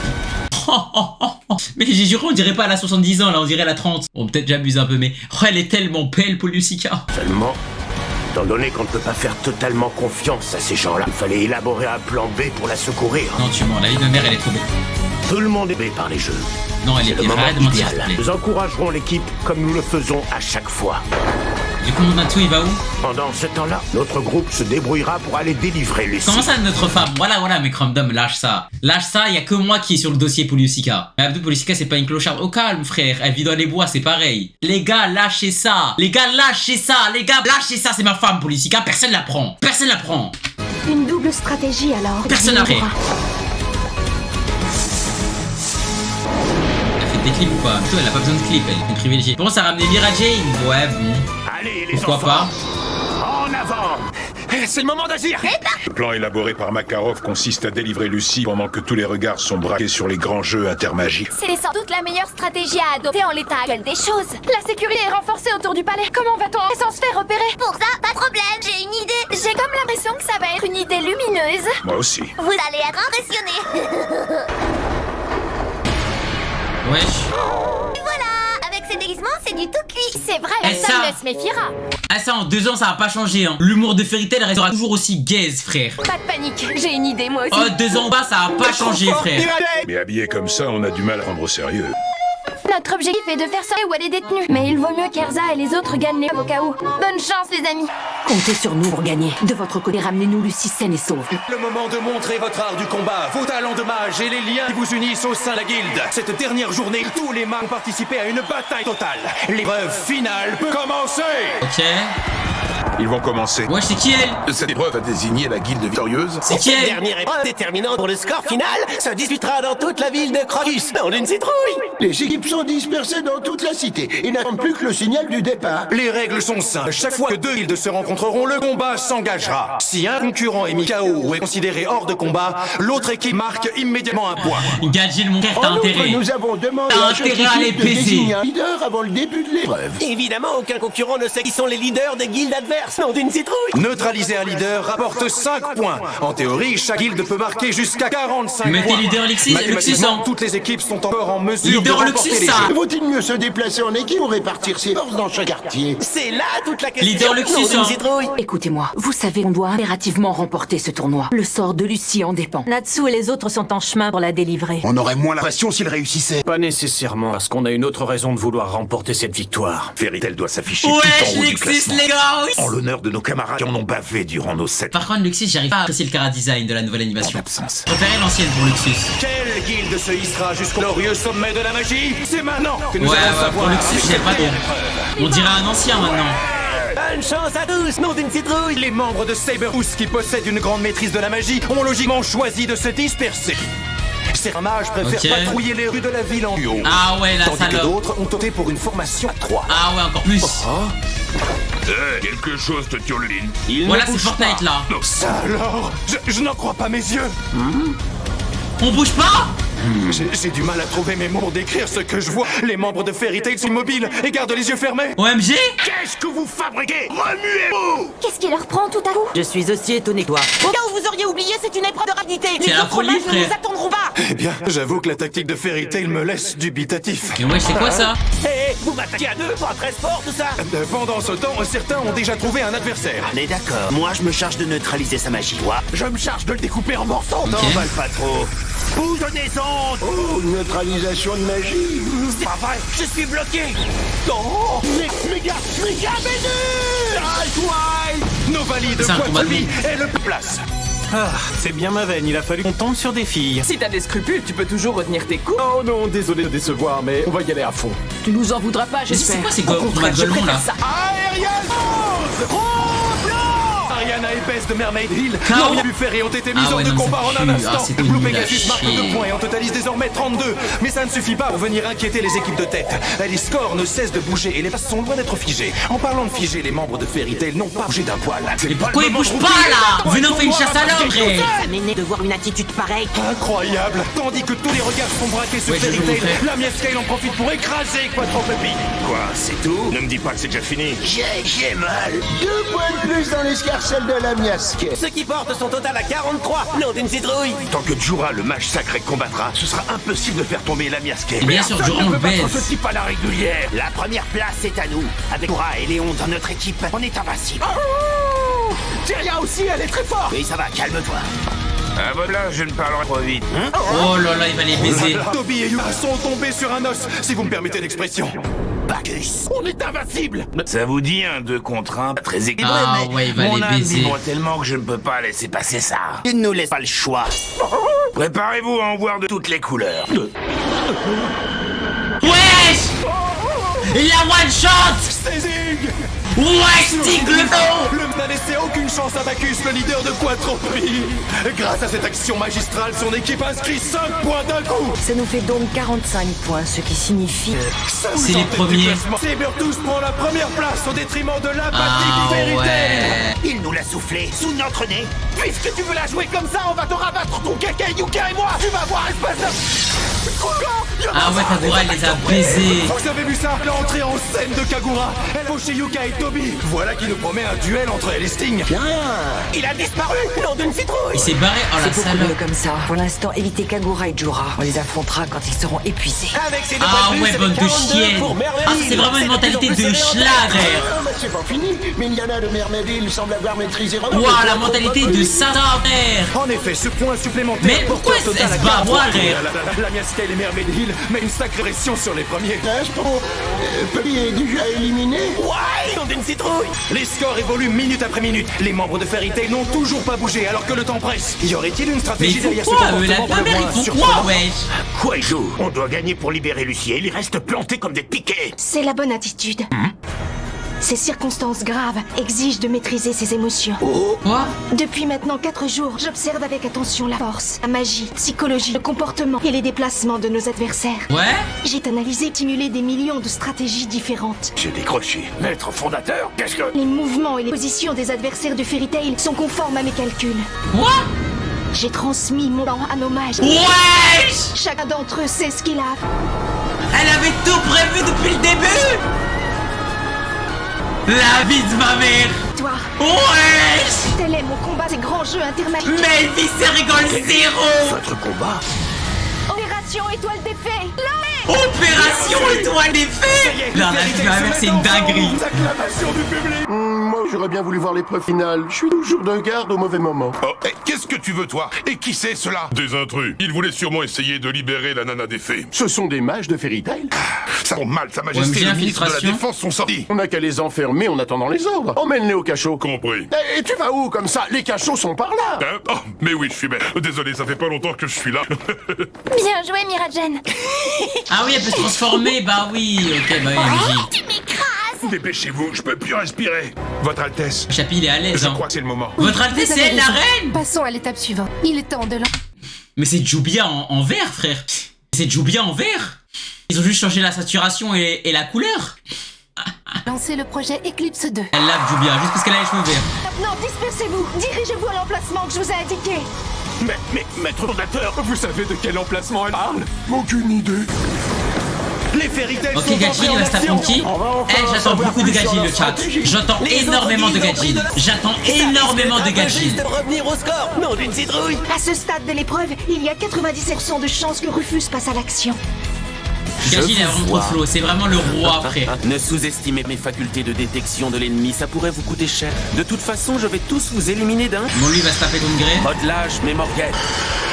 Mais j'ai juré, on dirait pas elle a 70 ans, là, on dirait elle a 30. Bon, peut-être j'abuse un peu, mais oh, elle est tellement belle, Polusica. Seulement, étant donné qu'on ne peut pas faire totalement confiance à ces gens-là, il fallait élaborer un plan B pour la secourir. Non, tu mens, la vie de ma mère, elle est trop belle. Tout le monde est bé par les jeux. Non, elle est le moment arrête de mentir, idéal. s'il te plaît. Nous encouragerons l'équipe comme nous le faisons à chaque fois. Du coup, mon Natsu, il va où? Pendant ce temps-là, notre groupe se débrouillera pour aller délivrer Lucie. Comment ça, notre femme? Voilà, mais Cramdom, lâche ça. Lâche ça, y a que moi qui est sur le dossier Polusica. Mais Abdou, Polusica, c'est pas une clocharde. Au calme, frère. Elle vit dans les bois, c'est pareil. Les gars, lâchez ça. Les gars, lâchez ça. Les gars, lâchez ça, c'est ma femme, Polusica. Personne la prend. Personne la prend. Une double stratégie alors. Personne n'a pris. Elle fait des clips ou pas? Plutôt, elle a pas besoin de clips, elle est privilégiée. Bon, ça a ramené Mira Jane. Ouais, bon. Allez, les pourquoi enfants, pas? En avant. C'est le moment d'agir. Le plan élaboré par Makarov consiste à délivrer Lucie pendant que tous les regards sont braqués sur les grands jeux intermagiques. C'est sans doute la meilleure stratégie à adopter en l'état actuel des choses. La sécurité est renforcée autour du palais. Comment va-t-on sans se faire repérer? Pour ça, pas de problème, j'ai une idée. J'ai comme l'impression que ça va être une idée lumineuse. Moi aussi. Vous allez être impressionnés. Wesh. Voilà, avec ces déguisements, c'est du tout cuit. C'est vrai, Eh, personne ça. ne se méfiera. Ah ça, en 2 ans, ça va pas changer. Hein. L'humour de Fairy Tail restera toujours aussi gaze, frère. Pas de panique, j'ai une idée moi aussi. Oh, 2 ans bas, ça va pas changer, frère. Mais habillé comme ça, on a du mal à prendre au sérieux. Notre objectif est de faire ça où elle est détenue. Mais il vaut mieux qu'Erza et les autres gagnent les au cas où. Bonne chance, les amis. Comptez sur nous pour gagner. De votre côté, ramenez-nous Lucie saine et sauve. Le moment de montrer votre art du combat, vos talents de mage et les liens qui vous unissent au sein de la guilde. Cette dernière journée, tous les mages ont participé à une bataille totale. L'épreuve finale peut commencer. Ok. Ils vont commencer. Ouais, c'est qui elle? Cette épreuve a désigné la guilde victorieuse. C'est qui Cette elle? dernière épreuve déterminante pour le score final se disputera dans toute la ville de Crocus, dans une citrouille. Les équipes sont dispersées dans toute la cité et n'attendent plus que le signal du départ. Les règles sont simples. Chaque fois que 2 guildes se rencontreront, le combat s'engagera. Si un concurrent est mis KO ou est considéré hors de combat, l'autre équipe marque immédiatement un point. Gadget, mon frère, t'as En outre, intérêt. nous avons demandé T'as à chaque intérêt à les équipe de baiser. désigner un leader avant le début de l'épreuve. Évidemment, aucun concurrent ne sait qui sont les leaders des guildes adverses, dans une citrouille. Neutraliser un leader rapporte 5 points. En théorie, chaque guilde peut marquer jusqu'à 45 Mais points. t'es leader Luxus, Mathématiquement, hein. toutes les équipes sont encore en mesure Leader de remporter Luxus, les ça. jeux. Vaut-il mieux se déplacer en équipe ou répartir ses forces dans chaque quartier? C'est là toute la question. Leader Luxus, dans une hein. citrouille. Écoutez-moi, vous savez qu'on doit impérativement remporter ce tournoi. Le sort de Lucie en dépend. Natsu et les autres sont en chemin pour la délivrer. On aurait moins la pression s'il réussissait. Pas nécessairement, parce qu'on a une autre raison de vouloir remporter cette victoire. Fairy Tail doit s'afficher Ouais, tout en haut du Luxus, classement. les gars, oui. En l'honneur de nos camarades qui en ont bavé durant nos 7 Par contre, Luxus, j'arrive pas à apprécier le chara-design de la nouvelle animation. absences. Je préférais l'ancienne pour Luxus. Quelle guilde se hissera jusqu'au glorieux sommet de la magie? C'est maintenant que nous Ouais, allons ouais, savoir. pour Luxus, j'ai pas trop. On dirait un ancien maintenant. Bonne chance à tous, nom d'une citrouille. Les membres de Sabertooth qui possèdent une grande maîtrise de la magie ont logiquement choisi de se disperser. Certains mages préfèrent Ok. patrouiller les rues de la ville en duo. Ah ouais, la Tandis que salope. d'autres ont opté pour une formation à 3. Ah ouais, encore plus. Quelque chose te turluline. Voilà, c'est Fortnite là. Ça alors, je n'en crois pas mes yeux. On bouge pas? J'ai du mal à trouver mes mots pour décrire ce que je vois. Les membres de Fairy Tail sont immobiles et gardent les yeux fermés. OMG? Qu'est-ce que vous fabriquez? Remuez-vous! Qu'est-ce qui leur prend tout à coup? Je suis aussi étonné que toi. Au cas où vous auriez oublié, c'est une épreuve de rapidité. C'est Les la autres folie, mages ne frère. nous attendront pas. Eh bien, j'avoue que la tactique de Fairy Tail me laisse dubitatif. Mais ouais, c'est quoi ça? Hé, vous m'attaquez à 2, pas très sport tout ça. Pendant ce temps, certains ont déjà trouvé un adversaire. On est d'accord. Moi, je me charge de neutraliser sa magie. Toi, je me charge de le découper en morceaux. T'emballes pas trop. Bouge de descente. Oh, neutralisation de magie. C'est pas vrai, je suis bloqué. Oh, Méga bédu! Nos valides C'est un combat de Quatrebi et le place. Ah, c'est bien ma veine, il a fallu qu'on tombe sur des filles. Si t'as des scrupules, tu peux toujours retenir tes coups. Oh non, désolé de décevoir, mais on va y aller à fond. Tu nous en voudras pas, Mais c'est j'espère. quoi ces Au contraire, je Golemons là? préfère ça. Aérial Force! Ariana et Bess de Mermaid Hill KO. n'ont rien pu faire et ont été mises Ah ouais, hors de non, combat c'est en un nul. instant. Ah, c'était Blue nul à Pegasus marque chier. 2 points et en totalise désormais 32. Mais ça ne suffit pas pour venir inquiéter les équipes de tête. Les scores ne cessent de bouger et les passes sont loin d'être figées. En parlant de figés, les membres de Fairy Tail n'ont pas bougé d'un poil. Mais pourquoi ils bougent pas là? Venez, on fait une chasse à l'homme, frère. Ça m'énerve de voir une attitude pareille. Incroyable! Tandis que tous les regards sont braqués sur Ouais, Fairy j'ai vu, Tail, mon frère. la Miss Scale en profite pour écraser Quatrebi. Quoi, c'est tout? Ne me dis pas que c'est déjà fini. J'ai mal. 2 points de plus dans l'escarcelle de la miasque. Ceux qui portent sont total à 43, nom d'une citrouille. Tant que Jura, le mage sacré, combattra, ce sera impossible de faire tomber la miasque. Et bien sûr, Jura, on le baise. Ce type à la régulière. La première place est à nous. Avec Laura et Léon dans notre équipe, on est invincible. Tyria aussi, elle est très forte! Oui, ça va, calme-toi. Ah voilà, je ne parlerai trop vite. Oh là là, il va les baiser. Toby et Yura sont tombés sur un os, si vous me permettez l'expression. Bacchus. On est invincible. Ça vous dit un 2 contre 1, très équilibré, Ah mais ouais, il va mon les âme baiser. vibre tellement que je ne peux pas laisser passer ça. Tu ne nous laisses pas le choix. Préparez-vous à en voir de toutes les couleurs. Wesh! Il a one shot! Sting! Ouais, Sting le faux! Le n'a laissé aucune chance à Bacchus, le leader de Quatrebi. Grâce à cette action magistrale, son équipe inscrit 5 points d'un coup. Ça nous fait donc 45 points, ce qui signifie... C'est les premiers. Sabertooth prend la première place au détriment de l'apathique Ah Fairy Tail. ouais. Il nous l'a soufflé sous notre nez. Puisque tu veux la jouer comme ça, on va te rabattre ton caca Yuka et moi. Tu vas voir, espèce de... Ah ouais, Kagura, elle les a baisés. Vous avez vu ça? L'entrée en scène de Kagura. Elle faut chez Yuka et Toby. Voilà qui nous promet un duel entre elle et Sting. Il a disparu, nom d'une citrouille. Il s'est barré. Oh la C'est beaucoup mieux salope. comme ça. Pour l'instant, évitez Kagura et Jura. On les affrontera quand ils seront épuisés. Avec ces deux Ah bonnes ouais, vues, bonne c'est de 42 chienne. pour Mermaid Ah, Hill. c'est vraiment une Cette mentalité saison de plus schlager. Ah, mais c'est pas fini. Miliana de Mermaid Hill semble avoir maîtrisé vraiment. Ouah, la mentalité de Saturday. En effet, ce point supplémentaire. Mais pourquoi porteur elle total se à bat, 43. ouais, La Mia Scale et Mermaid Hill met une sacrée pression sur les premiers. Petit est déjà éliminé. Ouais, nom d'une citrouille. Les scores évoluent minute après minute. Les membres de Fairy Tail n'ont toujours pas bougé alors que le temps presse. Y aurait-il une Mais stratégie ils font derrière ce quoi, eux, comportement la pour le mère, moins ils font quoi, surprenant? wesh? Quoi il joue? On doit gagner pour libérer Lucie et il reste planté comme des piquets. C'est la bonne attitude. Ces circonstances graves exigent de maîtriser ses émotions. Quoi? Depuis maintenant 4 jours, j'observe avec attention la force, la magie, la psychologie, le comportement et les déplacements de nos adversaires. Ouais? J'ai analysé et simulé des millions de stratégies différentes. J'ai décroché. Maître fondateur, qu'est-ce que... Les mouvements et les positions des adversaires de Fairy Tail sont conformes à mes calculs. Quoi? J'ai transmis mon plan à nos mages. Wesh! Chacun d'entre eux sait ce qu'il a. Elle avait tout prévu depuis le début! La vie de ma mère! Toi, Wesh! tel est mon combat, ces grands jeux intermagiques. Mais vie, c'est rigole zéro! Votre combat? Opération Étoile des Fées. Opération Étoile des Fées! Non, la vie de ma mère, c'est une dinguerie! Acclamation du public. Moi, j'aurais bien voulu voir l'épreuve finale. Je suis toujours de garde au mauvais moment. Oh, qu'est-ce que tu veux, toi? Et qui c'est, cela? Des intrus. Ils voulaient sûrement essayer de libérer la nana des fées. Ce sont des mages de Fairy Tail. Ça tombe mal, Sa Majesté OMG et le ministre de la infiltration. Défense sont sortis. On n'a qu'à les enfermer en attendant les ordres. Emmène-les au cachot. Compris. Et tu vas où comme ça? Les cachots sont par là. Hein? Oh, mais oui, je suis bête. Désolé, ça fait pas longtemps que je suis là. Bien joué, Miragen. Ah oui, elle peut se transformer, bah oui, ok, bah oui, MJ. Tu m'écrases. Dépêchez-vous, je peux plus respirer. Votre Altesse. Chapi, il est à l'aise, Je hein. crois que c'est le moment. Votre Altesse, c'est elle, la reine! Passons à l'étape suivante. Il est temps de Mais c'est Jubia en vert, frère. C'est Jubia en vert. Ils ont juste changé la saturation et la couleur. lancer le projet Eclipse 2. Elle lave Jubia, juste parce qu'elle a les cheveux verts. Maintenant, dispersez-vous. Dirigez-vous à l'emplacement que je vous ai indiqué. Mais, maître fondateur, vous savez de quel emplacement elle parle? Aucune idée. Les Fairy Tail Ok, sont Gadget, entrés il en reste à action. Ponky. J'attends beaucoup de Gadget, le chat. J'entends énormément de Gadget. J'attends énormément de Gadget. de revenir au score, nom d'une citrouille. À ce stade de l'épreuve, il y a 97% de chances que Rufus passe à l'action. Gadget, il a vraiment trop de flow. C'est vraiment le roi, frère. Ne sous-estimez mes facultés de détection de l'ennemi, ça pourrait vous coûter cher. De toute façon, je vais tous vous éliminer d'un. Bon, lui, il va se taper contre Grey. Modelage, mais Morgan.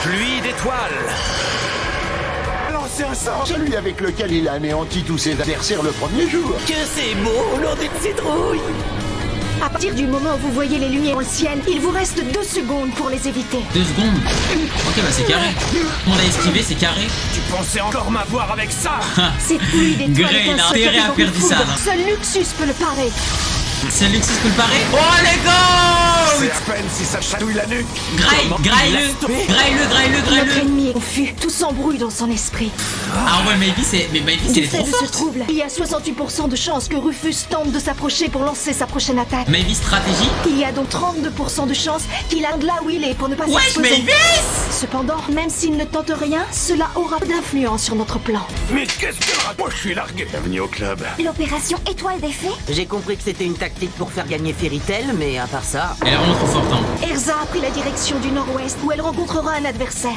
Pluie d'étoiles. Lancez un sort. Celui avec lequel il a anéanti tous ses adversaires le premier jour. Que c'est beau, nom d'une citrouille. À partir du moment où vous voyez les lumières dans le ciel, il vous reste 2 secondes pour les éviter. 2 secondes. Ok, bah c'est carré. On a esquivé, c'est carré. Tu pensais encore m'avoir avec ça? Cette pluie d'étoiles Grey, est il a un intérêt à secret faire du foudre. sale, hein. Seul Luxus peut le parer. C'est Luxus peut le parer. Oh, les gars! C'est à peine si ça chatouille la nuque. Graille-le. Notre ennemi est confus, tout s'embrouille dans son esprit. Ah ouais, Maybe, c'est Du les fait trop de ce forte. trouble, il y a 68% de chances que Rufus tente de s'approcher pour lancer sa prochaine attaque. Maybe stratégie. Il y a donc 32% de chances qu'il aille là où il est pour ne pas Wesh, s'exposer. Mavis! Cependant, même s'il ne tente rien, cela aura peu d'influence sur notre plan. Mais qu'est-ce que... Moi, je suis largué. Bienvenue au club. L'opération Étoile des Fées. J'ai compris que c'était une tactique pour faire gagner Fairy Tail, mais à part ça... Elle est vraiment trop forte, hein. Erza a pris la direction du nord-ouest où elle rencontrera un adversaire.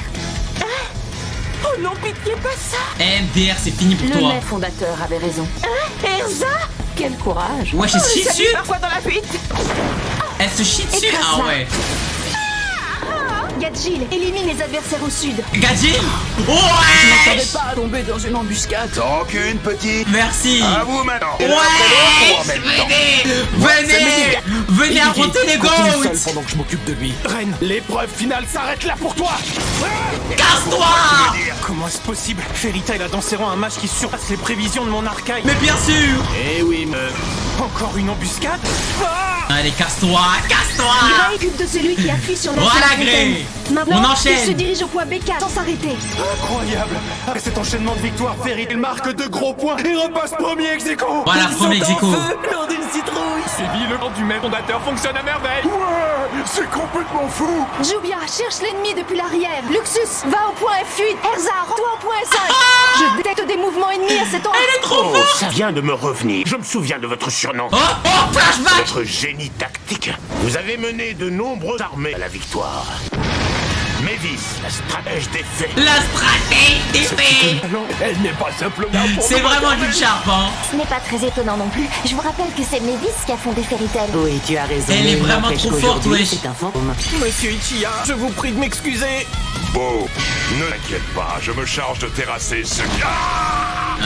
Oh non, pitié, pas ça. MDR, c'est fini pour Le toi. maître fondateur avait raison. Erza! Quel courage. Wesh, elle se chie Ça dessus. fait parfois dans la fuite. Elle se chie dessus. Ah ouais. Gadjil élimine les adversaires au sud. Gadget. Je Ouais. m'attendais pas à tomber dans une embuscade. Tant qu'une petite. Merci. À vous maintenant. Ouais. Venez affronter les Continue goats. seul pendant que je m'occupe de lui. Reine, l'épreuve finale s'arrête là pour toi. Casse-toi. Comment est-ce possible? Fairy Tail a dansé un match qui surpasse les prévisions de mon arcaille. Mais bien sûr. Eh oui, mais... Encore une embuscade? Allez, casse-toi. Casse-toi. Grey occupe de celui qui appuie sur la Voilà, fontaine. Grey. Maintenant, On enchaîne. il se dirige au point B4 sans s'arrêter. Incroyable. Après cet enchaînement de victoires, Fairy Tail marque de gros points et repasse premier ex aequo. Voilà, premier ex aequo. Nom d'une citrouille, sévi, le plan du même fondateur fonctionne à merveille. Ouais, c'est complètement fou. Jubia, cherche l'ennemi depuis l'arrière. Luxus, va au point F8. Erza, rends-toi au point S5. Je détecte des mouvements ennemis à cet endroit. Elle est trop Oh, forte. ça vient de me revenir. Je me souviens de votre surnom. Oh, flashback. Votre génie tactique. Vous avez mené de nombreuses armées à la victoire. Mavis, la stratège des faits. La stratège des faits. Elle n'est pas simplement... C'est vraiment du charpe, hein. Ce n'est pas très étonnant non plus. Je vous rappelle que c'est Mavis qui a fondé Fairy Tail. Oui, tu as raison. Elle est mais vraiment n'empêche trop forte, qu'aujourd'hui, wesh. C'est un fantôme. Monsieur Ichiya, je vous prie de m'excuser. Beau, ne t'inquiète pas, je me charge de terrasser ce gars.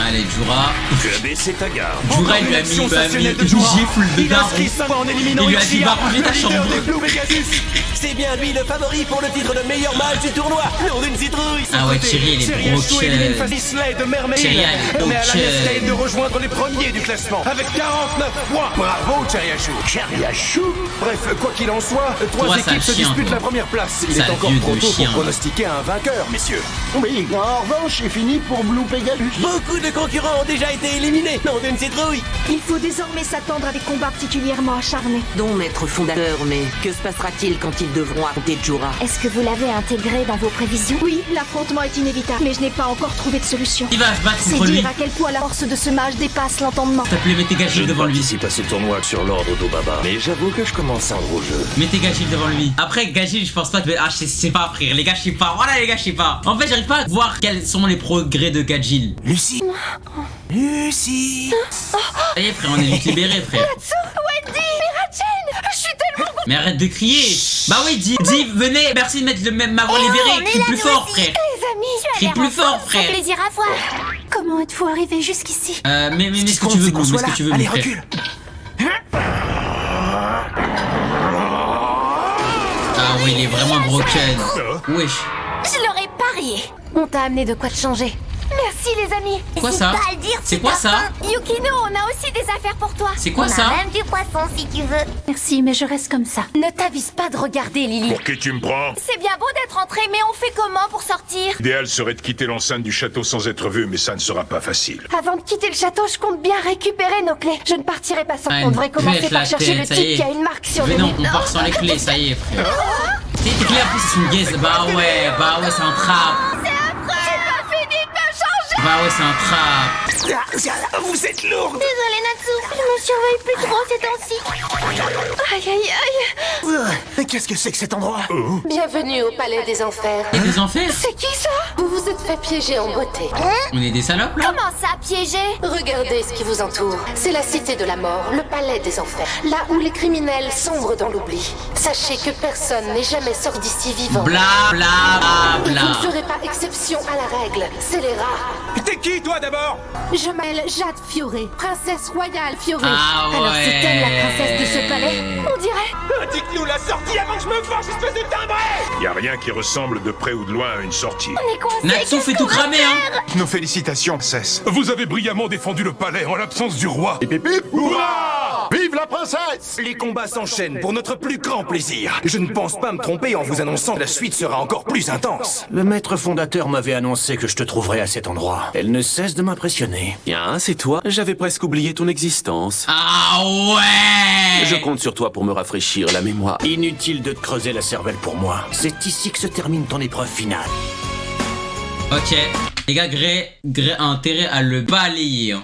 Allez, Jura. Tu as baissé ta garde. Jura, il lui a mis une gifle de Il inscrit 5 points en éliminant Il lui a dit, Ichiya, va ranger ta le leader chambre. des Blue Pegasus. C'est bien lui le favori pour le titre de meilleur match du tournoi. Non d'une citrouille. Ah ouais, Thierry, il est élimine broken. Facisley de Mermaid. Thierry, elle est Mais à la broken. Nestlé de rejoindre les premiers du classement avec 49 points. Bravo Cheriachou. Cheriachou. Bref, quoi qu'il en soit, Toi, trois sale équipes se chien, disputent toi. la première place. Il Sale est encore vieux trop de tôt chien. pour pronostiquer un vainqueur, messieurs. Oui, en revanche, c'est fini pour Blue Pegasus. Beaucoup de concurrents ont déjà été éliminés. Non d'une citrouille. Il faut désormais s'attendre à des combats particulièrement acharnés. Dont maître fondateur, mais que se passera-t-il quand ils devront affronter Jura? Est-ce que vous l'avez intégré dans vos prévisions? Oui, l'affrontement est inévitable, mais je n'ai pas encore trouvé de solution. Il va se battre C'est contre lui. dire à quel point la force de ce mage dépasse l'entendement. S'il te plaît, mettez Je Gagil ne devant lui. participe à ce tournoi que sur l'ordre d'Obaba. Mais j'avoue que je commence un gros jeu. Mettez Gagil devant lui. Après, Gagil, je pense pas que. Ah, je sais pas, frère. Les gars, je sais pas. Voilà, les gars, je sais pas. En fait, j'arrive pas à voir quels sont les progrès de Gagil. Lucie. Lucie. Ça y est, frère, on est vite libérés, frère. Wendy, Mirachen, je suis tellement... Mais arrête de crier. Bah oui, dis, venez. Merci de mettre le même m'avoir Oh, libéré. on est Crie là, plus nous fort, aussi. frère. Les amis, Crie plus fort, ça fait frère. plaisir à voir. Comment êtes-vous arrivé jusqu'ici? Mais ce que tu veux, Blue, mais ce que tu veux, Allez, mon frère. recule. Ah ouais, il est vraiment broken. Wesh. Je l'aurais parié. On t'a amené de quoi te changer. Merci les amis. Quoi N'hésite ça? pas à le dire C'est si quoi t'as ça? faim. Yukino, on a aussi des affaires pour toi. C'est quoi on ça? a même du poisson si tu veux. Merci, mais je reste comme ça. Ne t'avise pas de regarder Lily. Pour qui tu me prends? C'est bien beau d'être entré, mais on fait comment pour sortir? L'idéal serait de quitter l'enceinte du château sans être vu, mais ça ne sera pas facile. Avant de quitter le château, je compte bien récupérer nos clés. Je ne partirai pas sans. Ah, On devrait commencer pète par la chercher le tête, ça y type est. qui a une marque sur Mais le non, nez. on part sans les clés, ça y est, frère. Tes clés, en plus, c'est une gaze. Bah ouais, c'est un trap. C'est affreux. J'ai pas fini de me changer. Bah ouais, c'est un trap. Vous êtes lourde. Désolée Natsu, je me surveille plus trop ces temps-ci. Aïe aïe aïe. Mais qu'est-ce que c'est que cet endroit? Bienvenue au palais des enfers. Et des enfers? C'est qui ça? Vous vous êtes fait piéger en beauté. On est des salopes là? Comment ça, piégé? Regardez ce qui vous entoure. C'est la cité de la mort, le palais des enfers. Là où les criminels sombrent dans l'oubli. Sachez que personne n'est jamais sorti d'ici vivant. Bla bla Et bla vous ne bla. ferez pas exception à la règle. C'est les rares. T'es qui toi d'abord? Je m'appelle Jade Fioré, princesse royale Fioré. Ah ouais. Alors c'est elle la princesse de ce palais? On dirait. Indique-nous la sortie avant que je me fâche, espèce de timbré. Y a rien qui ressemble de près ou de loin à une sortie. On est coincés. Natsu fait tout cramer, hein. Nos félicitations, Cesse. Vous avez brillamment défendu le palais en l'absence du roi. Hurrah! Vive la princesse! Les combats s'enchaînent pour notre plus grand plaisir. Je ne pense pas me tromper en vous annonçant que la suite sera encore plus intense. Le maître fondateur m'avait annoncé que je te trouverais à cet endroit. Elle ne cesse de m'impressionner. Bien, c'est toi. J'avais presque oublié ton existence. Ah ouais. Je compte sur toi pour me rafraîchir la mémoire. Inutile de te creuser la cervelle pour moi. C'est ici que se termine ton épreuve finale. Ok. Les gars, Grey a intérêt à le balayer. Hein.